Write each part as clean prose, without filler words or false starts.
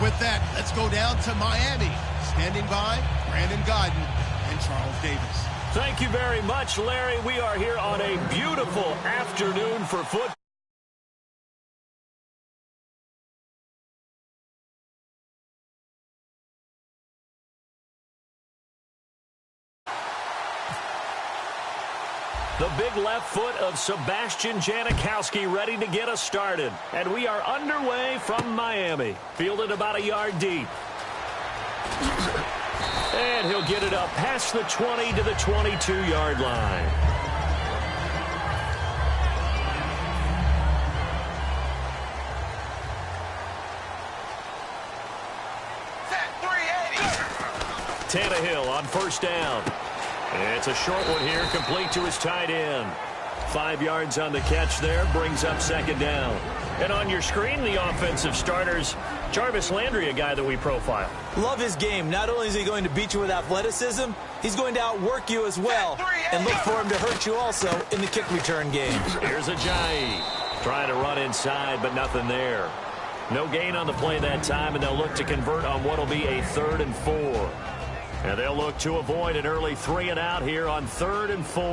With that, let's go down to Miami. Standing by, Brandon Guyton and Charles Davis. Thank you very much, Larry. We are here on a beautiful afternoon for football. The big left foot of Sebastian Janikowski ready to get us started. And we are underway from Miami. Fielded about a yard deep. And he'll get it up past the 20 to the 22-yard line. Tannehill on first down. It's a short one here, complete to his tight end. 5 yards on the catch there, brings up second down. And on your screen, the offensive starters, Jarvis Landry, a guy that we profile. Love his game. Not only is he going to beat you with athleticism, he's going to outwork you as well. And look for him to hurt you also in the kick return game. Here's Ajayi trying to run inside, but nothing there. No gain on the play that time, and they'll look to convert on what will be a 3rd and 4. And they'll look to avoid an early 3 and out here on 3rd and 4.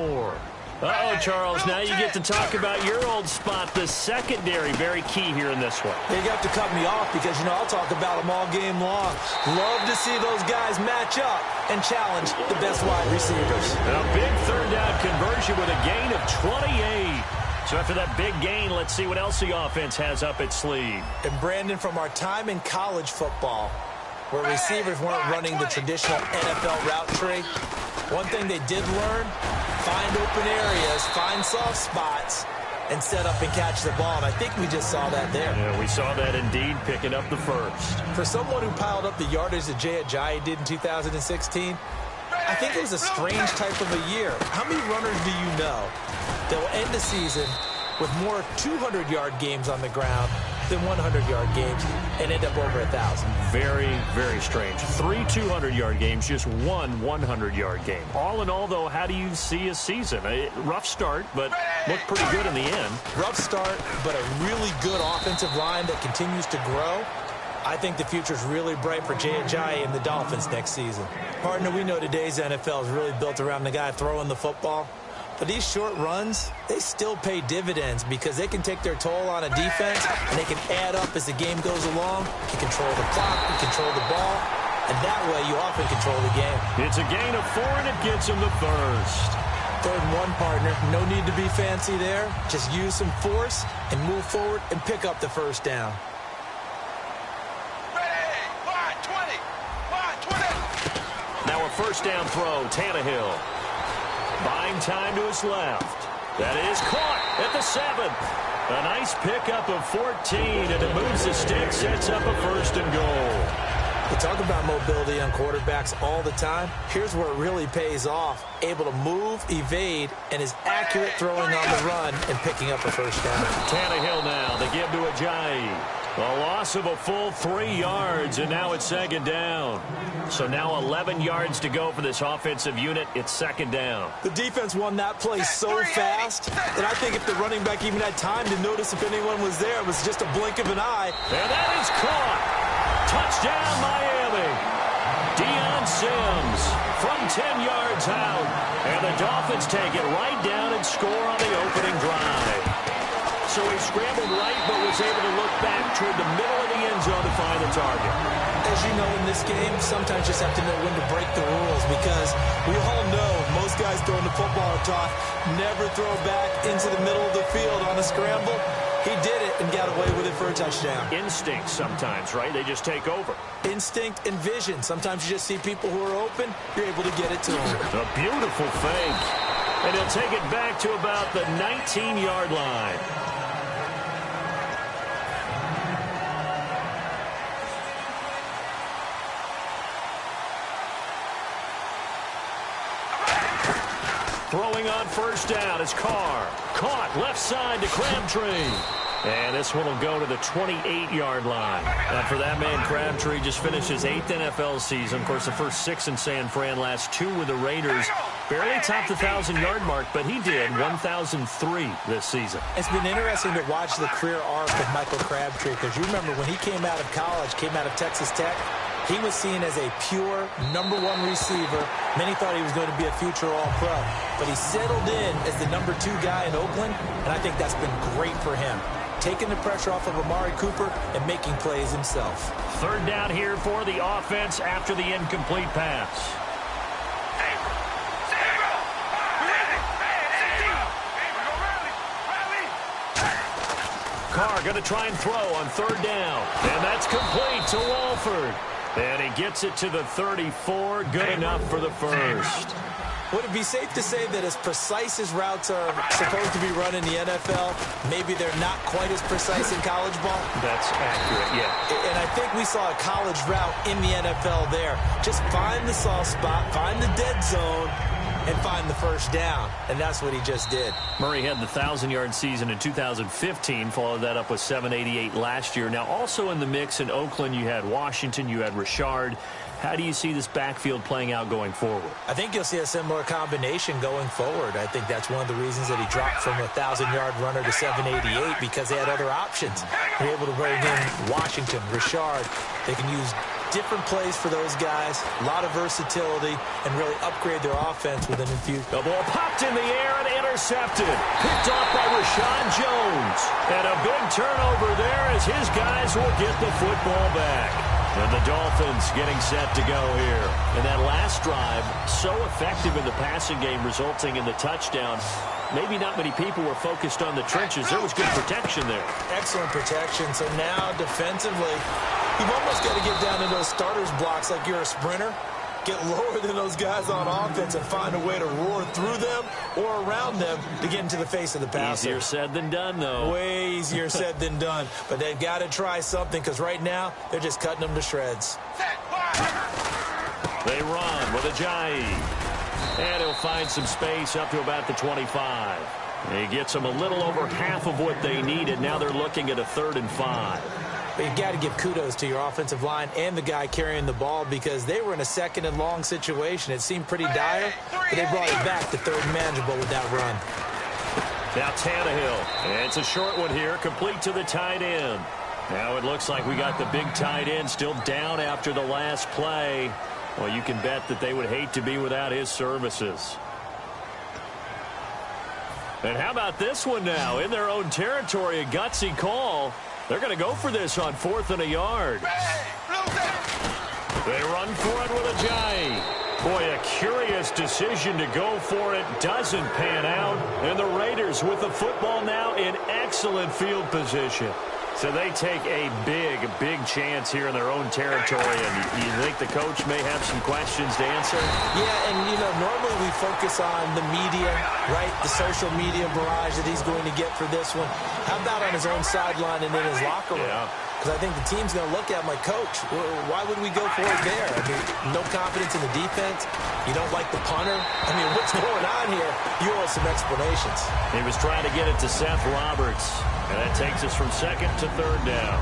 Uh-oh, Charles, now you get to talk about your old spot, the secondary. Very key here in this one. You have to cut me off because, I'll talk about them all game long. Love to see those guys match up and challenge the best wide receivers. A big 3rd down conversion with a gain of 28. So after that big gain, let's see what else the offense has up its sleeve. And, Brandon, from our time in college football, where receivers weren't running the traditional NFL route tree, one thing they did learn, find open areas, find soft spots, and set up and catch the ball. And I think we just saw that there. Yeah, we saw that indeed, picking up the first. For someone who piled up the yardage that Jay Ajayi did in 2016, I think it was a strange type of a year. How many runners do you know that will end the season with more 200-yard games on the ground than 100-yard games and end up over 1,000? Very, very strange. 3 200-yard games, just 1 100-yard game. All in all, though, how do you see a season? A rough start, but looked pretty good in the end. Rough start, but a really good offensive line that continues to grow. I think the future's really bright for Jay Ajayi and the Dolphins next season. Partner, we know today's NFL is really built around the guy throwing the football. But these short runs, they still pay dividends because they can take their toll on a defense and they can add up as the game goes along. You control the clock, you control the ball, and that way you often control the game. It's a gain of 4, and it gets him the first. 3rd and 1, partner. No need to be fancy there. Just use some force and move forward and pick up the first down. Now a first down throw, Tannehill. Buying time to his left. That is caught at the 7th. A nice pickup of 14, and it moves the stick, sets up a 1st and goal. We talk about mobility on quarterbacks all the time. Here's where it really pays off. Able to move, evade, and is accurate throwing on the run and picking up a first down. Tannehill now. They give to Ajayi. A loss of a full 3 yards, and now it's 2nd down. So now 11 yards to go for this offensive unit. It's 2nd down. The defense won that play so fast that I think if the running back even had time to notice if anyone was there, it was just a blink of an eye. And that is caught. Touchdown, Miami. Deion Sims from 10 yards out. And the Dolphins take it right down and score on the opening drive. So he scrambled right, but was able to look back toward the middle of the end zone to find the target. As you know, in this game, sometimes you just have to know when to break the rules because we all know most guys throwing the football are taught never throw back into the middle of the field on a scramble. He did it and got away with it for a touchdown. Instinct sometimes, right? They just take over. Instinct and vision. Sometimes you just see people who are open. You're able to get it to them. A beautiful fake. And he'll take it back to about the 19-yard line. Throwing on first down is Carr. Caught left side to Crabtree. And this one will go to the 28-yard line. And for that man, Crabtree just finished his 8th NFL season. Of course, the first 6 in San Fran, last 2 with the Raiders. Barely topped the 1,000-yard mark, but he did 1,003 this season. It's been interesting to watch the career arc of Michael Crabtree, because you remember when he came out of college, came out of Texas Tech, he was seen as a pure #1 receiver. Many thought he was going to be a future All-Pro, but he settled in as the #2 guy in Oakland, and I think that's been great for him, taking the pressure off of Amari Cooper and making plays himself. Third down here for the offense after the incomplete pass. Carr going to try and throw on third down. And that's complete to Walford. And he gets it to the 34. Good enough for the first. Would it be safe to say that as precise as routes are supposed to be run in the NFL, maybe they're not quite as precise in college ball? That's accurate, yeah. And I think we saw a college route in the NFL there. Just find the soft spot, find the dead zone, and find the first down. And that's what he just did. Murray had the 1,000-yard season in 2015, followed that up with 788 last year. Now, also in the mix in Oakland, you had Washington, you had Richard. How do you see this backfield playing out going forward? I think you'll see a similar combination going forward. I think that's one of the reasons that he dropped from a 1,000-yard runner to 788, because they had other options. They're able to bring in Washington, Richard. They can use different plays for those guys, a lot of versatility, and really upgrade their offense with an infusion. The ball popped in the air and intercepted. Picked off by Rashad Jones. And a big turnover there as his guys will get the football back. And the Dolphins getting set to go here. And that last drive, so effective in the passing game, resulting in the touchdown. Maybe not many people were focused on the trenches. There was good protection there. Excellent protection. So now defensively, you've almost got to get down to those starters blocks like you're a sprinter. Get lower than those guys on offense and find a way to roar through them or around them to get into the face of the passer. Easier said than done, though. Way easier said than done. But they've got to try something, because right now they're just cutting them to shreds. They run with Ajayi. And he'll find some space up to about the 25. He gets them a little over half of what they needed. Now they're looking at a 3rd and 5. But you've got to give kudos to your offensive line and the guy carrying the ball, because they were in a 2nd and long situation. It seemed pretty dire, but they brought it back to 3rd and manageable with that run. Now Tannehill. And it's a short one here, complete to the tight end. Now it looks like we got the big tight end still down after the last play. Well, you can bet that they would hate to be without his services. And how about this one now? In their own territory, a gutsy call. They're going to go for this on 4th and a yard. They run for it with Ajayi. Boy, a curious decision to go for it. Doesn't pan out. And the Raiders with the football now in excellent field position. So they take a big chance here in their own territory. And you think the coach may have some questions to answer? Yeah, and, you know, normally we focus on the media, right? The social media barrage that he's going to get for this one. How about on his own sideline and in his locker room? Because I think the team's going to look at him like, Coach, why would we go for it there? I mean, no confidence in the defense. You don't like the punter. I mean, what's going on here? You owe some explanations. He was trying to get it to Seth Roberts. And that takes us from 2nd to 3rd down.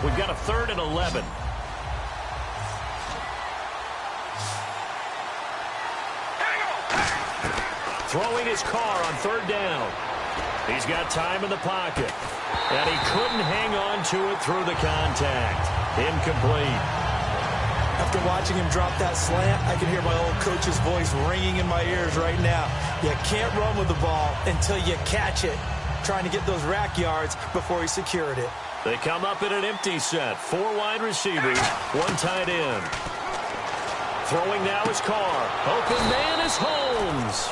We've got a 3rd and 11. Throwing his car on 3rd down. He's got time in the pocket. And he couldn't hang on to it through the contact. Incomplete. After watching him drop that slant, I can hear my old coach's voice ringing in my ears right now. You can't run with the ball until you catch it. Trying to get those rack yards before he secured it. They come up in an empty set. 4 wide receivers, 1 tight end. Throwing now is Carr. Open man is Holmes.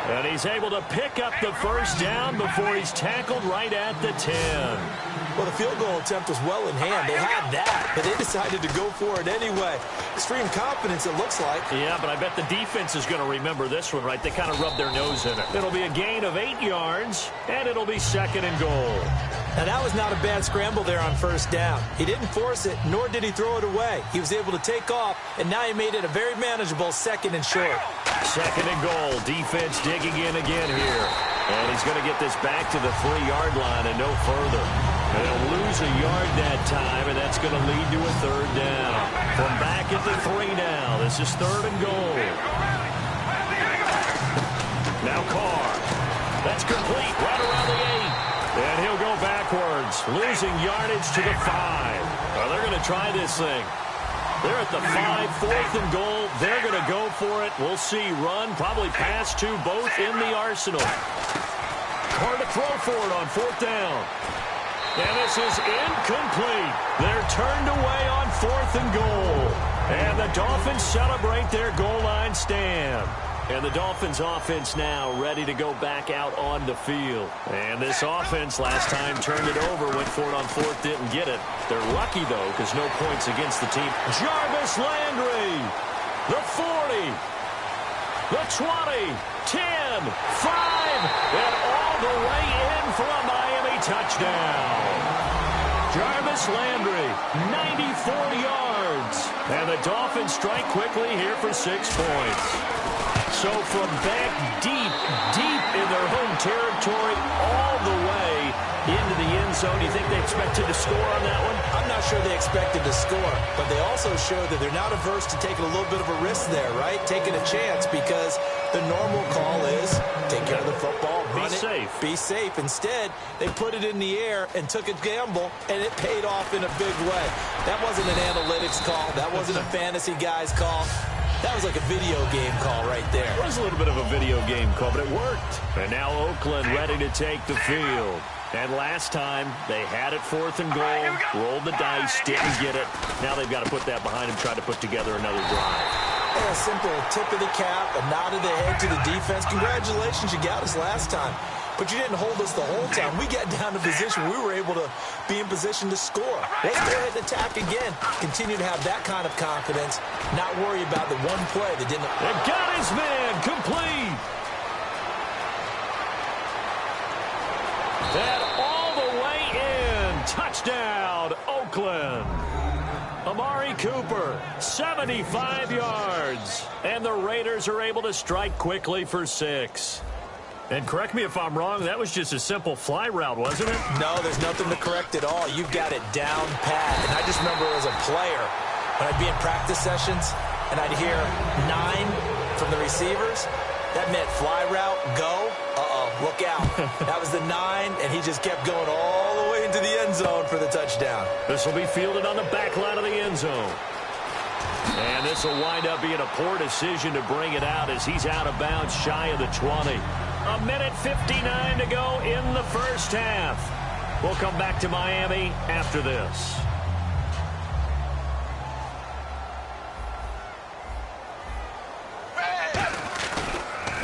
And he's able to pick up the first down before he's tackled right at the 10. Well, the field goal attempt was well in hand. They had that, but they decided to go for it anyway. Extreme confidence, it looks like. Yeah, but I bet the defense is going to remember this one, right? They kind of rubbed their nose in it. It'll be a gain of 8 yards, and it'll be 2nd and goal. Now, that was not a bad scramble there on 1st down. He didn't force it, nor did he throw it away. He was able to take off, and now he made it a very manageable 2nd and short. 2nd and goal. Defense digging in again here. And he's going to get this back to the 3-yard line and no further. They'll lose a yard that time, and that's going to lead to a third down. From back at the 3 now. This is 3rd and goal. Now Carr. That's complete right around the 8. And he'll go backwards, losing yardage to the 5. Well, they're going to try this thing. They're at the 5, 4th and goal. They're going to go for it. We'll see. Run, probably pass to both in the arsenal. Carr to throw for it on 4th down. And this is incomplete. They're turned away on 4th and goal. And the Dolphins celebrate their goal line stand. And the Dolphins offense now ready to go back out on the field. And this offense last time turned it over, went for it on 4th, didn't get it. They're lucky, though, because no points against the team. Jarvis Landry, the 40, the 20, 10, 5, and all the way in for a Miami touchdown. Jarvis Landry, 94 yards. And the Dolphins strike quickly here for 6 points. So from back deep in their home territory all the way into the end zone, do you think they expected to score on that one? I'm not sure they expected to score, but they also showed that they're not averse to taking a little bit of a risk there, right? Taking a chance, because the normal call is take care of the football, run it, safe. Be safe. Instead, they put it in the air and took a gamble, and it paid off in a big way. That wasn't an analytics call. That wasn't a fantasy guy's call. That was like a video game call right there. It was a little bit of a video game call, but it worked. And now Oakland ready to take the field. And last time, they had it 4th and goal, rolled the dice, didn't get it. Now they've got to put that behind them, try to put together another drive. Yeah, a simple tip of the cap, a nod of the head to the defense. Congratulations, you got us last time. But you didn't hold us the whole time. We got down to position. We were able to be in position to score. Let's go ahead and attack again. Continue to have that kind of confidence. Not worry about the one play that didn't. They got his man complete. And all the way in. Touchdown, Oakland. Amari Cooper, 75 yards. And the Raiders are able to strike quickly for 6. And correct me if I'm wrong, that was just a simple fly route, wasn't it? No, there's nothing to correct at all. You've got it down pat. And I just remember as a player, when I'd be in practice sessions and I'd hear 9 from the receivers, that meant fly route, go, look out. That was the 9, and he just kept going all the way into the end zone for the touchdown. This will be fielded on the back line of the end zone. And this will wind up being a poor decision to bring it out as he's out of bounds shy of the 20. A minute 59 to go in the first half. We'll come back to Miami after this.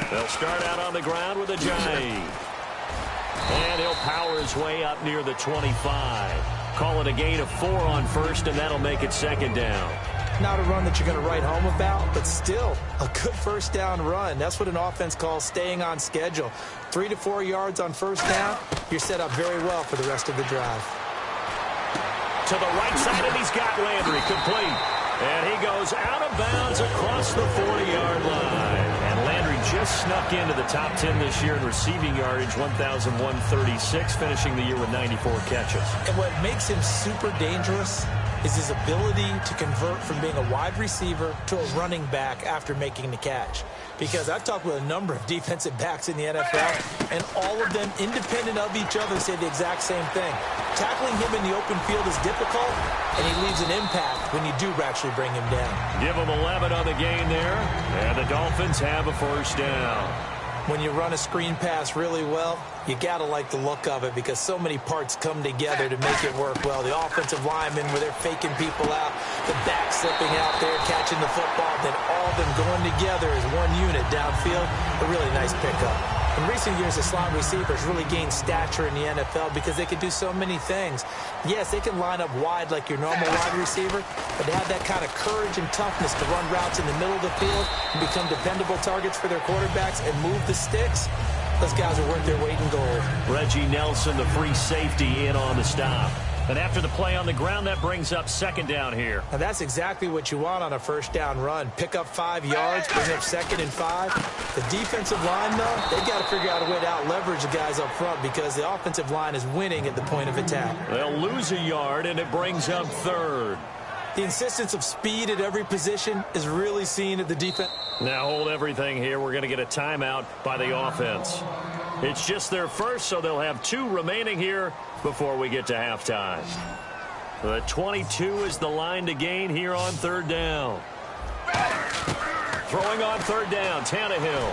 They'll start out on the ground with a Ajay. And he'll power his way up near the 25. Call it a gain of 4 on first, and that'll make it 2nd down. Not a run that you're going to write home about, but still a good first down run. That's what an offense calls staying on schedule. 3 to 4 yards on first down, you're set up very well for the rest of the drive. To the right side, and he's got Landry complete. And he goes out of bounds across the 40-yard line. And Landry just snuck into the top 10 this year in receiving yardage, 1,136, finishing the year with 94 catches. And what makes him super dangerous is his ability to convert from being a wide receiver to a running back after making the catch. Because I've talked with a number of defensive backs in the NFL, and all of them, independent of each other, say the exact same thing. Tackling him in the open field is difficult, and he leaves an impact when you do actually bring him down. Give him 11 on the gain there, and the Dolphins have a first down. When you run a screen pass really well, you got to like the look of it because so many parts come together to make it work well. The offensive linemen, where they're faking people out, the back slipping out there, catching the football, then all of them going together as one unit downfield. A really nice pickup. In recent years, the slot receivers really gained stature in the NFL because they can do so many things. Yes, they can line up wide like your normal wide receiver, but to have that kind of courage and toughness to run routes in the middle of the field and become dependable targets for their quarterbacks and move the sticks, those guys are worth their weight in gold. Reggie Nelson, the free safety, in on the stop. And after the play on the ground, that brings up second down here. Now that's exactly what you want on a first down run. Pick up 5 yards, bring up 2nd and 5. The defensive line, though, they got to figure out a way to out-leverage the guys up front because the offensive line is winning at the point of attack. They'll lose a yard, and it brings up 3rd. The insistence of speed at every position is really seen at the defense. Now hold everything here. We're going to get a timeout by the offense. It's just their first, so they'll have 2 remaining here before we get to halftime. The 22 is the line to gain here on 3rd down. Throwing on 3rd down, Tannehill.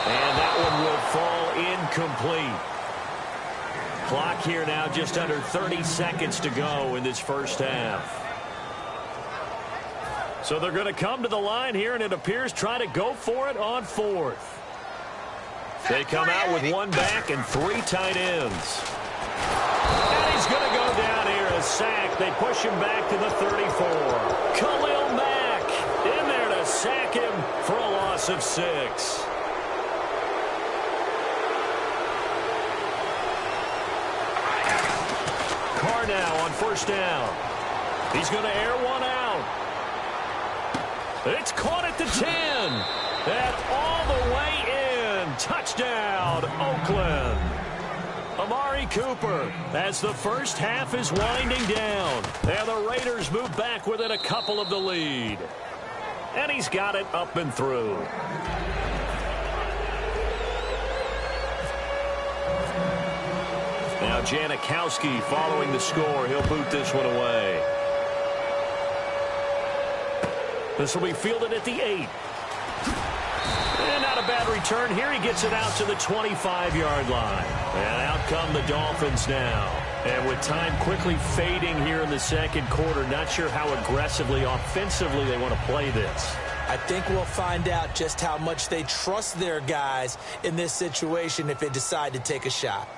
And that one will fall incomplete. Clock here now just under 30 seconds to go in this first half. So they're going to come to the line here, and it appears try to go for it on 4th. They come out with 1 back and 3 tight ends. And he's going to go down here, a sack. They push him back to the 34. Khalil Mack in there to sack him for a loss of 6. Carr now on 1st down. He's going to air one out. It's caught at the 10. And all the way in. Touchdown, Oakland. Amari Cooper as the first half is winding down. And the Raiders move back within a couple of the lead. And he's got it up and through. Now Janikowski following the score. He'll boot this one away. This will be fielded at the 8. And not a bad return here. He gets it out to the 25-yard line. And out come the Dolphins now. And with time quickly fading here in the second quarter, not sure how aggressively, offensively they want to play this. I think we'll find out just how much they trust their guys in this situation if they decide to take a shot.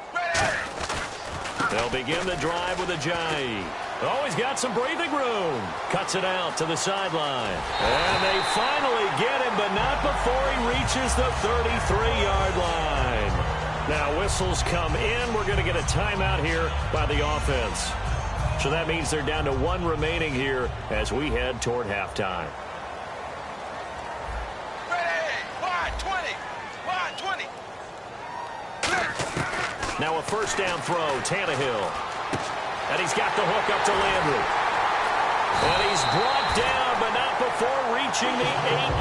They'll begin the drive with Ajayi. Oh, he's got some breathing room. Cuts it out to the sideline. And they finally get him, but not before he reaches the 33-yard line. Now whistles come in. We're going to get a timeout here by the offense. So that means they're down to 1 remaining here as we head toward halftime. Now a first down throw, Tannehill. And he's got the hook up to Landry. And he's brought down, but not before reaching the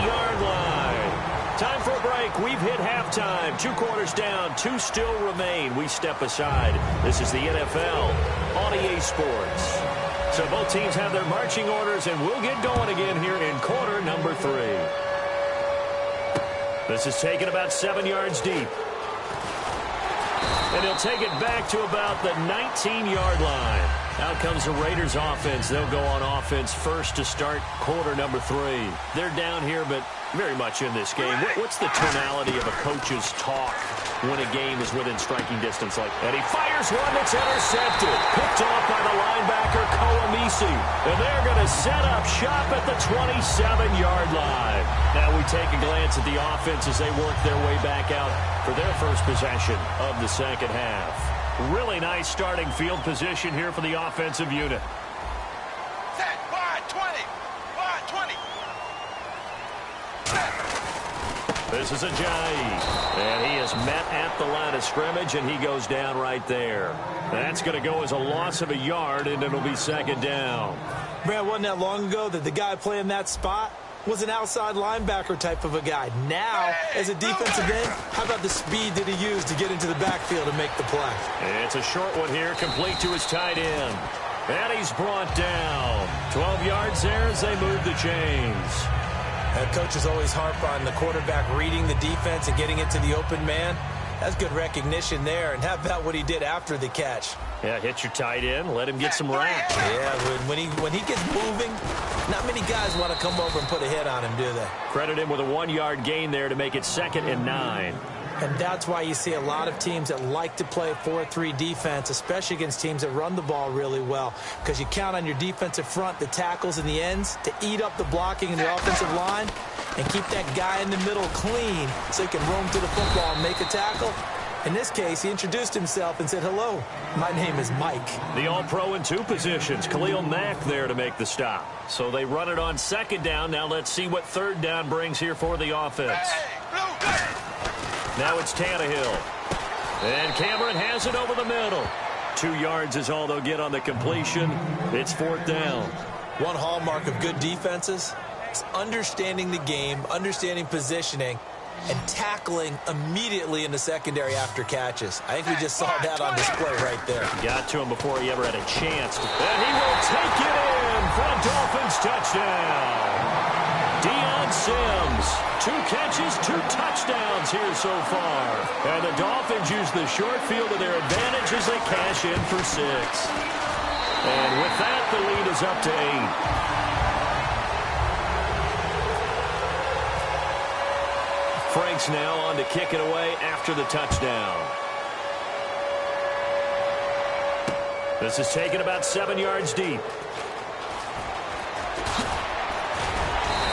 8-yard line. Time for a break. We've hit halftime. 2 quarters down, 2 still remain. We step aside. This is the NFL on EA Sports. So both teams have their marching orders, and we'll get going again here in quarter number 3. This is taken about 7 yards deep. And he'll take it back to about the 19-yard line. Out comes the Raiders offense. They'll go on offense first to start quarter number 3. They're down here, but very much in this game. What's the tonality of a coach's talk when a game is within striking distance like that? And he fires one that's intercepted. Picked off by the linebacker, Koamisi. And they're going to set up shop at the 27-yard line. Now we take a glance at the offense as they work their way back out for their first possession of the second half. Really nice starting field position here for the offensive unit. Set, wide 20, wide 20. This is Ajayi. And he is met at the line of scrimmage, and he goes down right there. That's going to go as a loss of a yard, and it'll be second down. Brad, wasn't that long ago that the guy playing that spot was an outside linebacker type of a guy. Now, as a defensive end, how about the speed that he used to get into the backfield and make the play? It's a short one here, complete to his tight end. And he's brought down. 12 yards there as they move the chains. Coaches always harp on the quarterback reading the defense and getting it to the open man. That's good recognition there. And how about what he did after the catch? Yeah, hit your tight end, let him get some racks. Yeah, when he gets moving, not many guys want to come over and put a hit on him, do they? Credit him with a 1-yard gain there to make it 2nd and 9. And that's why you see a lot of teams that like to play 4-3 defense, especially against teams that run the ball really well, because you count on your defensive front, the tackles and the ends, to eat up the blocking in the offensive line and keep that guy in the middle clean so he can roam through the football and make a tackle. In this case, he introduced himself and said, hello, my name is Mike. The all-pro in 2 positions. Khalil Mack there to make the stop. So they run it on 2nd down. Now let's see what 3rd down brings here for the offense. Now it's Tannehill. And Cameron has it over the middle. 2 yards is all they'll get on the completion. It's 4th down. One hallmark of good defenses is understanding the game, understanding positioning, and tackling immediately in the secondary after catches. I think we just saw that on display right there. Got to him before he ever had a chance. And he will take it in for a Dolphins touchdown. Deion Sims, 2 catches, 2 touchdowns here so far. And the Dolphins use the short field to their advantage as they cash in for 6. And with that, the lead is up to 8. Franks now on to kick it away after the touchdown. This is taken about 7 yards deep.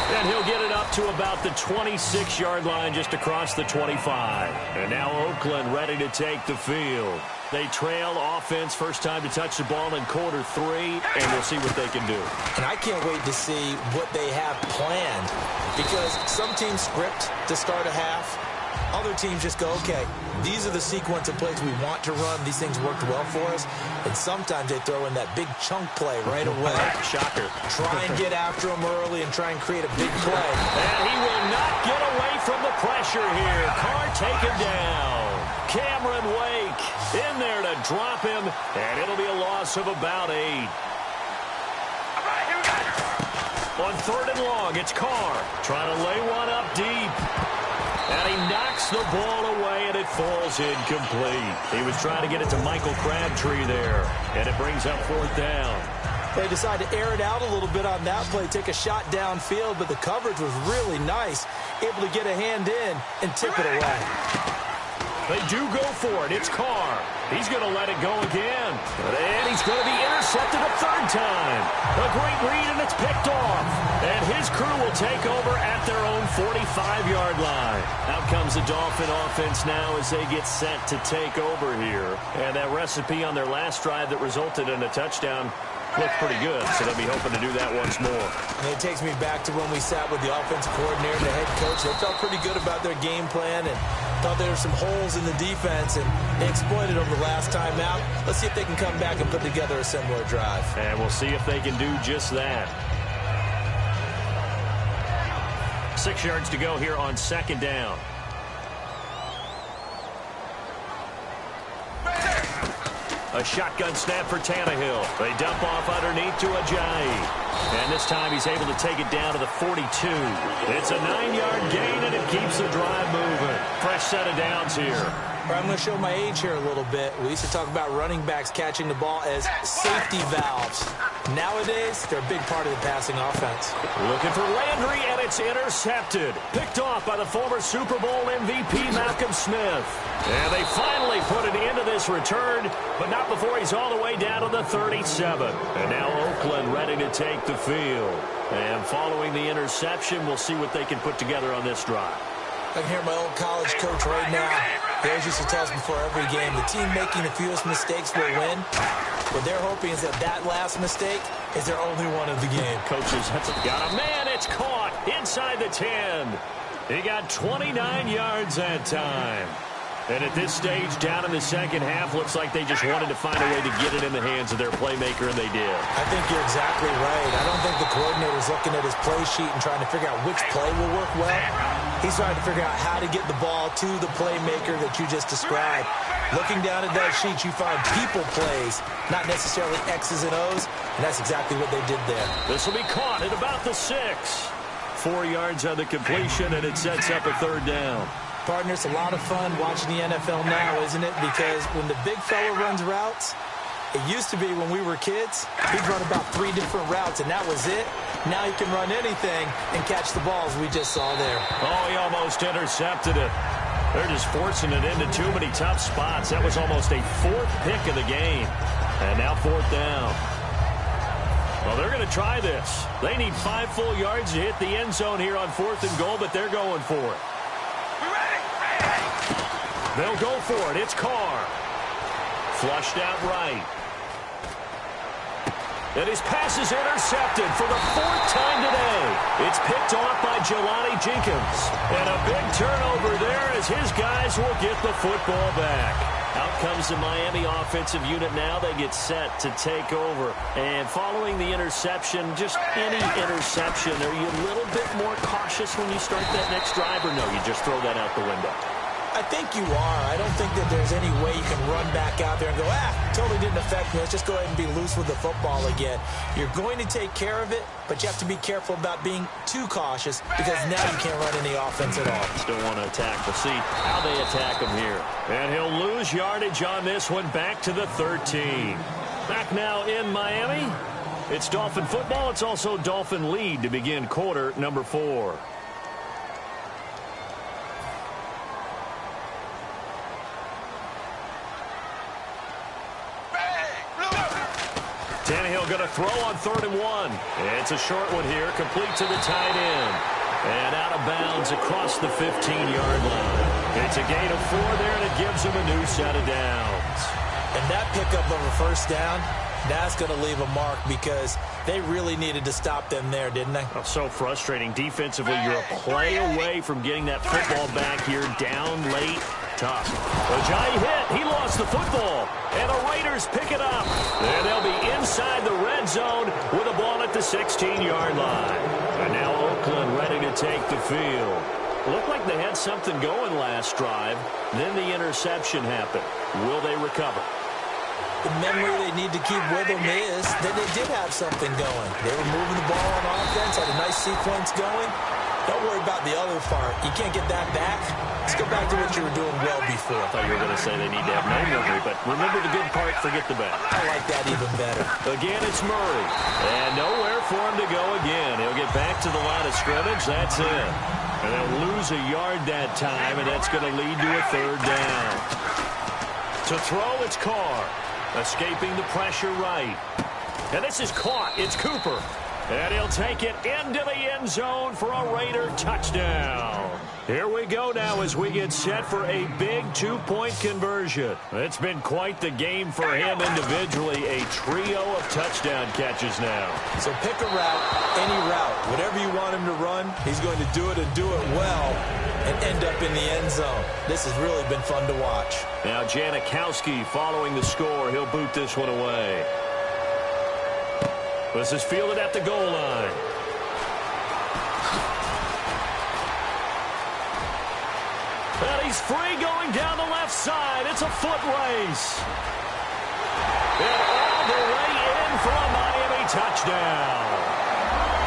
And he'll get it up to about the 26-yard line just across the 25. And now Oakland ready to take the field. They trail offense, first time to touch the ball in quarter 3, and we'll see what they can do. And I can't wait to see what they have planned, because some teams script to start a half. Other teams just go, okay, these are the sequence of plays we want to run. These things worked well for us. And sometimes they throw in that big chunk play right away. Shocker. Try and get after him early and try and create a big play. And he will not get away from the pressure here. Carr taken down. Cameron Wake in there to drop him, and it'll be a loss of about 8. On 3rd and long, it's Carr trying to lay one up deep. And he knocks the ball away, and it falls incomplete. He was trying to get it to Michael Crabtree there, and it brings up 4th down. They decided to air it out a little bit on that play, take a shot downfield, but the coverage was really nice, able to get a hand in and tip it away. They do go for it. It's Carr. He's going to let it go again. And he's going to be intercepted a 3rd time. A great read, and it's picked off. And his crew will take over at their own 45-yard line. Out comes the Dolphin offense now as they get set to take over here. And that recipe on their last drive that resulted in a touchdown looked pretty good, so they'll be hoping to do that once more. And it takes me back to when we sat with the offensive coordinator and the head coach. They felt pretty good about their game plan and thought there were some holes in the defense, and they exploited them the last time out. Let's see if they can come back and put together a similar drive. And we'll see if they can do just that. 6 yards to go here on 2nd down. A shotgun snap for Tannehill. They dump off underneath to Ajayi. And this time he's able to take it down to the 42. It's a 9-yard gain, and it keeps the drive moving. Fresh set of downs here. I'm going to show my age here a little bit. We used to talk about running backs catching the ball as safety valves. Nowadays, they're a big part of the passing offense. Looking for Landry, and it's intercepted. Picked off by the former Super Bowl MVP, Malcolm Smith. And they finally put an end to this return, but not before he's all the way down to the 37. And now Oakland ready to take the field. And following the interception, we'll see what they can put together on this drive. I can hear my old college coach right now. He always used to tell us before every game, the team making the fewest mistakes will win. What they're hoping is that that last mistake is their only one of the game. Coaches have got a man. It's caught inside the 10. He got 29 yards that time. And at this stage, down in the second half, looks like they just wanted to find a way to get it in the hands of their playmaker, and they did. I think you're exactly right. I don't think the coordinator's looking at his play sheet and trying to figure out which play will work well. He's trying to figure out how to get the ball to the playmaker that you just described. Looking down at that sheet, you find people plays, not necessarily X's and O's, and that's exactly what they did there. This will be caught at about the 6. 4 yards on the completion, and it sets up a 3rd down. Partner, it's a lot of fun watching the NFL now, isn't it? Because when the big fella runs routes, it used to be when we were kids, he'd run about 3 different routes, and that was it. Now he can run anything and catch the balls we just saw there. Oh, he almost intercepted it. They're just forcing it into too many tough spots. That was almost a 4th pick of the game. And now 4th down. Well, they're going to try this. They need 5 full yards to hit the end zone here on 4th and goal, but they're going for it. They'll go for it. It's Carr. Flushed out right. And his pass is intercepted for the 4th time today. It's picked off by Jelani Jenkins. And a big turnover there as his guys will get the football back. Out comes the Miami offensive unit now. They get set to take over. And following the interception, just any interception, are you a little bit more cautious when you start that next drive, or no, you just throw that out the window? I think you are. I don't think that there's any way you can run back out there and go, totally didn't affect me. Let's just go ahead and be loose with the football again. You're going to take care of it, but you have to be careful about being too cautious because now you can't run any offense at all. Still want to attack. We'll see how they attack him here. And he'll lose yardage on this one, back to the 13. Back now in Miami. It's Dolphin football. It's also Dolphin lead to begin quarter number 4. Tannehill going to throw on 3rd and 1. It's a short one here, complete to the tight end. And out of bounds across the 15-yard line. It's a gain of 4 there, and it gives him a new set of downs. And that pickup of a 1st down, that's going to leave a mark because they really needed to stop them there, didn't they? Oh, so frustrating. Defensively, you're a play away from getting that football back here, down late. Tough. Ajayi hit. He lost the football. And the Raiders pick it up. And they'll be inside the red zone with a ball at the 16-yard line. And now Oakland ready to take the field. Looked like they had something going last drive. Then the interception happened. Will they recover? The memory they need to keep with them is that they did have something going. They were moving the ball on offense, had a nice sequence going. Don't worry about the other part. You can't get that back. Let's go back to what you were doing well before. I thought you were going to say they need to have no memory, but remember the good part, forget the bad. I like that even better. Again, it's Murray. And nowhere for him to go again. He'll get back to the line of scrimmage. That's it. And they'll lose a yard that time, and that's going to lead to a 3rd down. To throw, it's Carr. Escaping the pressure right. And this is caught. It's Cooper. And he'll take it into the end zone for a Raider touchdown. Here we go now as we get set for a big 2-point conversion. It's been quite the game for him individually. A trio of touchdown catches now. So pick a route, any route. Whatever you want him to run, he's going to do it and do it well and end up in the end zone. This has really been fun to watch. Now Janikowski following the score. He'll boot this one away. This is fielded at the goal line. And he's free going down the left side. It's a foot race. And all the way in for a Miami touchdown.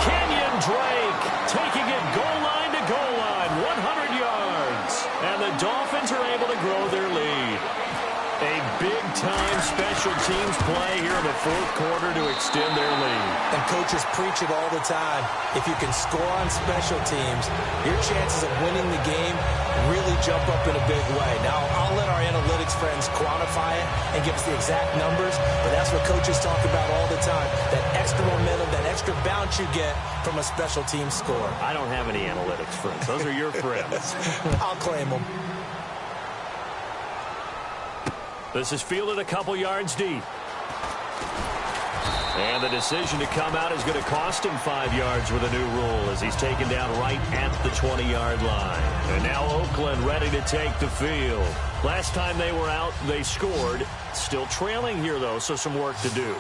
Kenyon Drake taking it goal line to goal line, 100 yards. And the Dolphins are able to grow their lead. A big-time special teams play here in the 4th quarter to extend their lead. And coaches preach it all the time. If you can score on special teams, your chances of winning the game really jump up in a big way. Now, I'll let our analytics friends quantify it and give us the exact numbers, but that's what coaches talk about all the time, that extra momentum, that extra bounce you get from a special team score. I don't have any analytics friends. Those are your friends. I'll claim them. This is fielded a couple yards deep. And the decision to come out is going to cost him 5 yards with a new rule as he's taken down right at the 20-yard line. And now Oakland ready to take the field. Last time they were out, they scored. Still trailing here, though, so some work to do.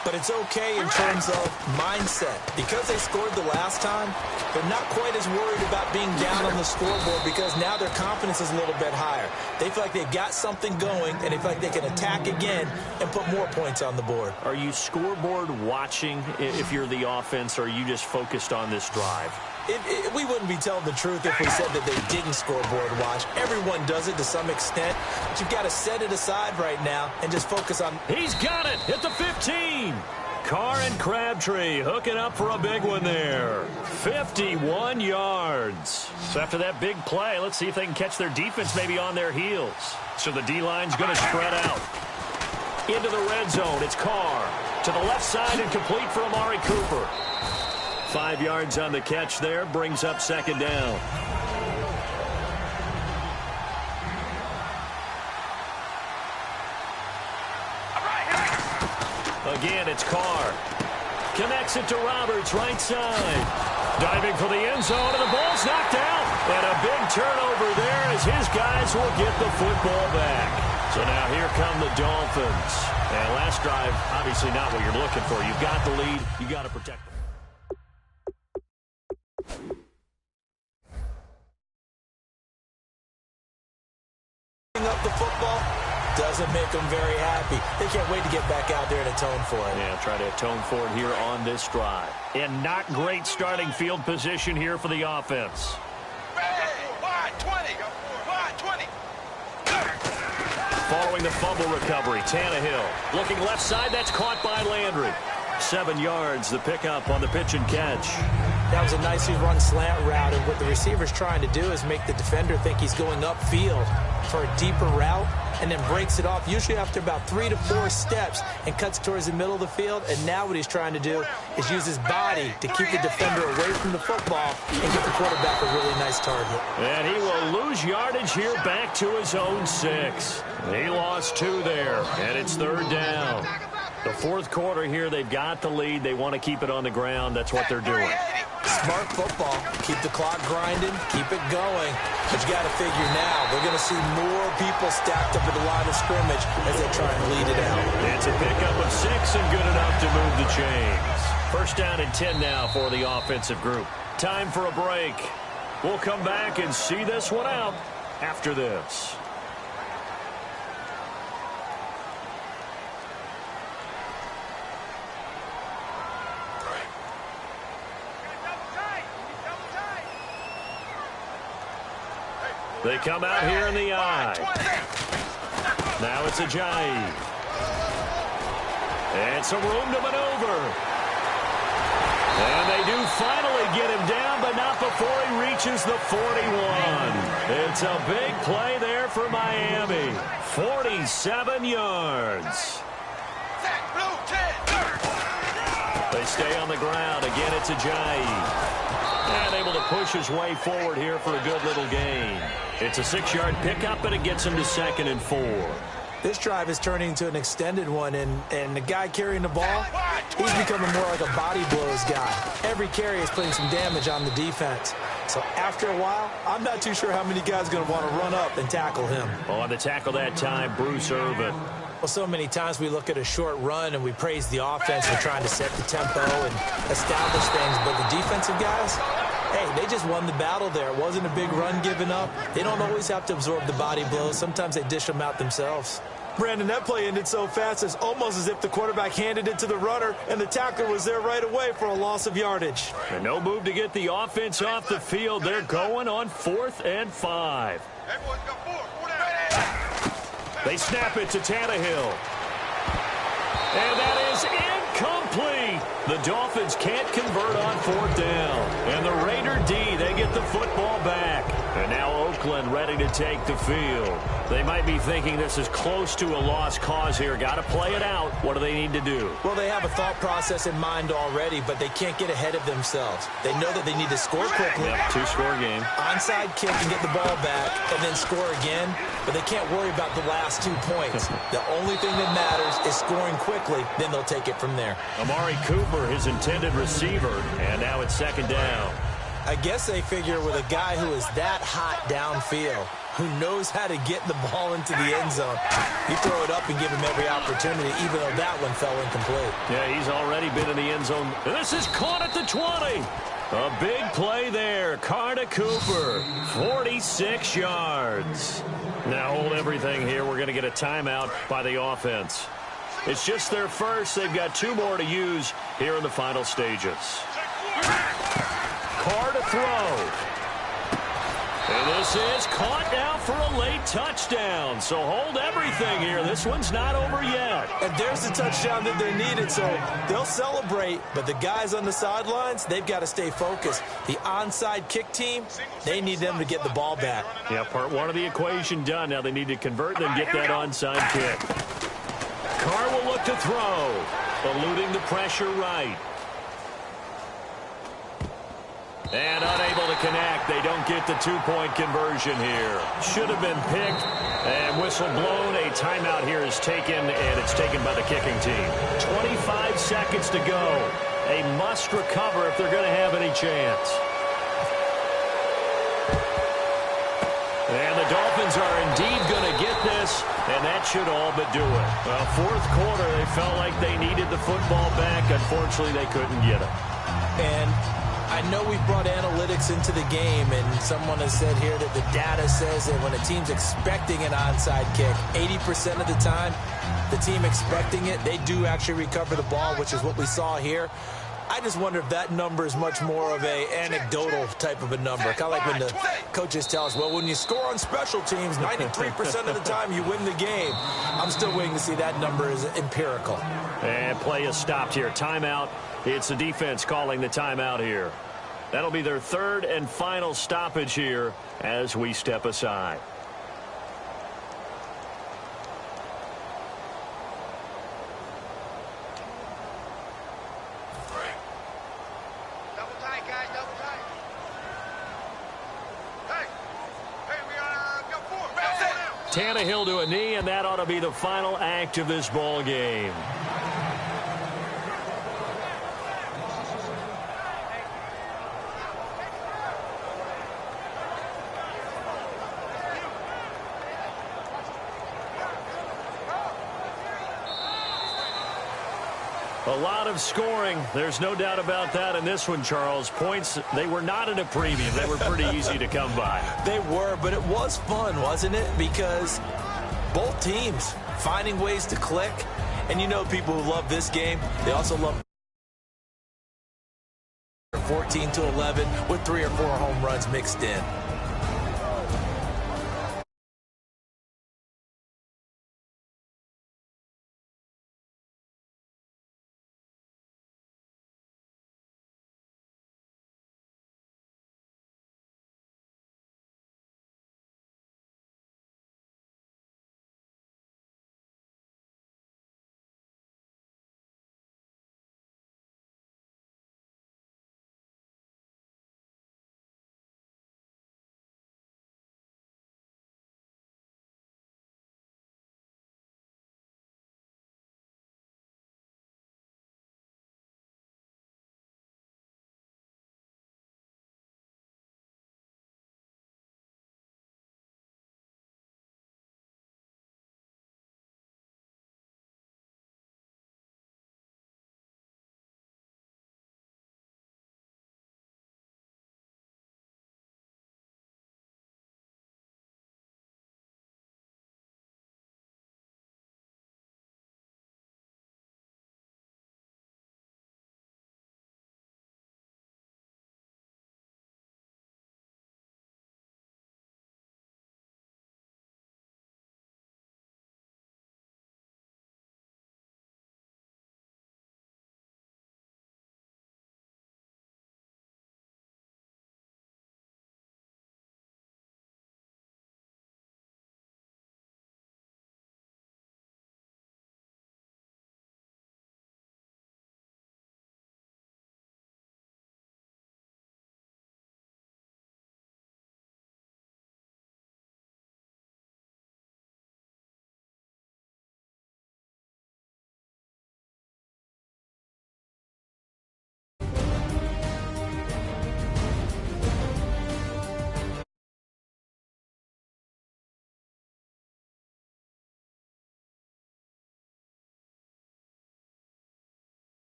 But it's okay in terms of mindset. Because they scored the last time, they're not quite as worried about being down on the scoreboard because now their confidence is a little bit higher. They feel like they've got something going, and they feel like they can attack again and put more points on the board. Are you scoreboard watching if you're the offense, or are you just focused on this drive? We wouldn't be telling the truth if we said that they didn't scoreboard watch. Everyone does it to some extent. But you've got to set it aside right now and just focus on... He's got it at the 15. Carr and Crabtree hooking up for a big one there. 51 yards. So after that big play, let's see if they can catch their defense maybe on their heels. So the D-line's going to spread out. Into the red zone, it's Carr. To the left side and complete for Amari Cooper. 5 yards on the catch there, brings up 2nd down. Again, it's Carr. Connects it to Roberts, right side. Diving for the end zone, and the ball's knocked out. And a big turnover there as his guys will get the football back. So now here come the Dolphins. And last drive, obviously not what you're looking for. You've got the lead. You've got to protect it. Up the football doesn't make them very happy. They can't wait to get back out there and atone for it. Yeah, try to atone for it here on this drive. And not great starting field position here for the offense. Wide 20. Wide 20. Following the fumble recovery, Tannehill looking left side. That's caught by Landry. 7 yards, the pickup on the pitch and catch. That was a nicely run slant route, and what the receiver's trying to do is make the defender think he's going upfield for a deeper route, and then breaks it off, usually after about 3 to 4 steps, and cuts towards the middle of the field. And now what he's trying to do is use his body to keep the defender away from the football and get the quarterback a really nice target. And he will lose yardage here back to his own 6. He lost 2 there, and it's 3rd down. The fourth quarter here, they've got the lead. They want to keep it on the ground. That's what they're doing. Smart football. Keep the clock grinding. Keep it going. But you got to figure now, they're going to see more people stacked up at the line of scrimmage as they try and lead it out. It's a pickup of 6 and good enough to move the chains. First down and 10 now for the offensive group. Time for a break. We'll come back and see this one out after this. They come out here in the eye. Now it's Ajayi. And some room to maneuver. And they do finally get him down, but not before he reaches the 41. It's a big play there for Miami. 47 yards. They stay on the ground. Again, it's Ajayi. And able to push his way forward here for a good little gain. It's a 6-yard pickup, and it gets him to 2nd and 4. This drive is turning into an extended one, and the guy carrying the ball, he's becoming more like a body blows guy. Every carry is putting some damage on the defense. So after a while, I'm not too sure how many guys are going to want to run up and tackle him. On the tackle that time, Bruce Irvin. Well, so many times we look at a short run and we praise the offense for trying to set the tempo and establish things, but the defensive guys, hey, they just won the battle there. It wasn't a big run given up. They don't always have to absorb the body blows. Sometimes they dish them out themselves. Brandon, that play ended so fast, it's almost as if the quarterback handed it to the runner and the tackler was there right away for a loss of yardage. And no move to get the offense off the field. They're going on 4th and 5. They snap it to Tannehill. And that is incomplete. The Dolphins can't convert on 4th down. And the Raider D, they get the football back. And now Oakland ready to take the field. They might be thinking this is close to a lost cause here. Got to play it out. What do they need to do? Well, they have a thought process in mind already, but they can't get ahead of themselves. They know that they need to score quickly. Yep, 2-score game. Onside kick and get the ball back and then score again. But they can't worry about the last 2 points. The only thing that matters is scoring quickly. Then they'll take it from there. Amari Cooper, his intended receiver. And now it's 2nd down. I guess they figure with a guy who is that hot downfield, who knows how to get the ball into the end zone, you throw it up and give him every opportunity, even though that one fell incomplete. Yeah, he's already been in the end zone. And this is caught at the 20. A big play there. Carr to Cooper. 46 yards. Now hold everything here. We're going to get a timeout by the offense. It's just their first. They've got 2 more to use here in the final stages. Carr to throw. And this is caught now for a late touchdown. So hold everything here. This one's not over yet. And there's the touchdown that they needed, so they'll celebrate. But the guys on the sidelines, they've got to stay focused. The onside kick team, they need them to get the ball back. Yeah, part 1 of the equation done. Now they need to convert, then get that onside kick. Carr will look to throw. Eluding the pressure right. And unable to connect. They don't get the two-point conversion here. Should have been picked and whistle blown. A timeout here is taken, and it's taken by the kicking team. 25 seconds to go. A must recover if they're going to have any chance. And the Dolphins are indeed going to get this, and that should all but do it. Well, fourth quarter, they felt like they needed the football back. Unfortunately, they couldn't get it. And I know we've brought analytics into the game, and someone has said here that the data says that when a team's expecting an onside kick, 80% of the time, the team expecting it, they do actually recover the ball, which is what we saw here. I just wonder if that number is much more of a anecdotal type of a number. Kind of like when the coaches tell us, well, when you score on special teams, 93% of the time you win the game. I'm still waiting to see that number is empirical. And play is stopped here. Timeout. It's the defense calling the timeout here. That'll be their third and final stoppage here as we step aside. Tannehill to a knee, and that ought to be the final act of this ball game. A lot of scoring. There's no doubt about that in this one, Charles. Points, they were not in a premium. They were pretty easy to come by. They were, but it was fun, wasn't it? Because both teams finding ways to click. And you know people who love this game, they also love 14-11 with 3 or 4 home runs mixed in.